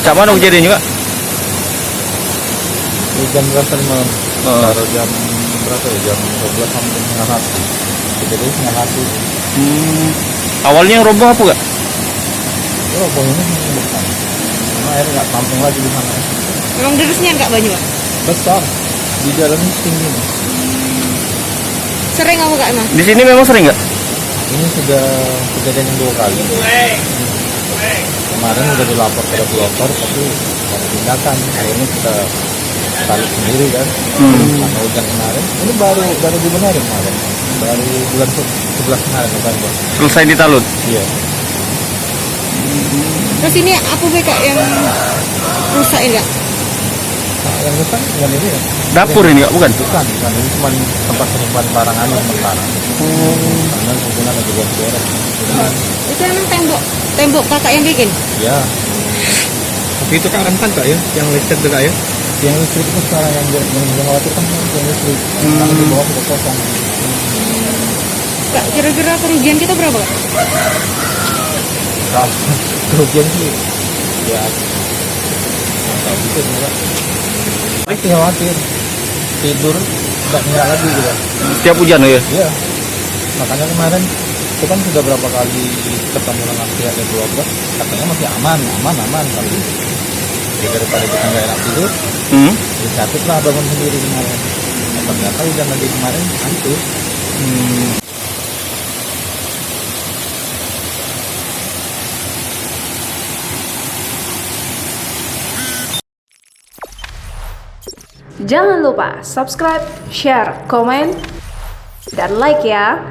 Cak mana kejadian juga? Jam berapa malam? Baru jam berapa ya? Jam 12 sampai setengah satu. Jadi setengah satu. Awalnya yang roboh apa gak? Roboh ini bukan. Karena air nggak tampung lagi di sana. Memang derasnya nggak banyak, Pak? Besar. Di dalamnya tinggi. Sering kamu Kak emang? Di sini memang sering nggak? Ini sudah kejadian yang 2 kali. Kemarin udah dilapor ke regulator, tapi ada tindakan. Akhirnya kita tarik sendiri kan. Karena hujan kemarin. Ini baru dibenerin kemarin. Baru bulan 11 kemarin November. Selesai ditalut? Iya. Terus ini apa Kak yang rusak ini Kak? Nah, yang rusak bukan ini ya. Dapur ini nggak? Bukan? Bukan. Ini cuma tempat penyimpanan barang aja sementara. Karena kebetulan lagi buat beres. Itu emang tembok kakak yang bikin? Ya. Tapi itu kan rentan Kak ya, yang listrik juga ya. Yang listrik itu sekarang yang dikhawatirkan yang listrik. Karena di bawah sudah kosong. Kak, kira-kira kerugian kita berapa Kak? Kalau kerugian sih ya nggak bisa juga. Masih khawatir tidur nggak nyala lagi gitu. Setiap hujan ya? Iya. Makanya kemarin itu kan sudah berapa kali ketemu dengan pihak keluarga, katanya masih aman, tapi ya daripada kita nggak enak tidur, inisiatif lah bangun sendiri kemarin. Nah, ternyata hujan lagi kemarin hancur. Jangan lupa subscribe, share, komen, dan like ya.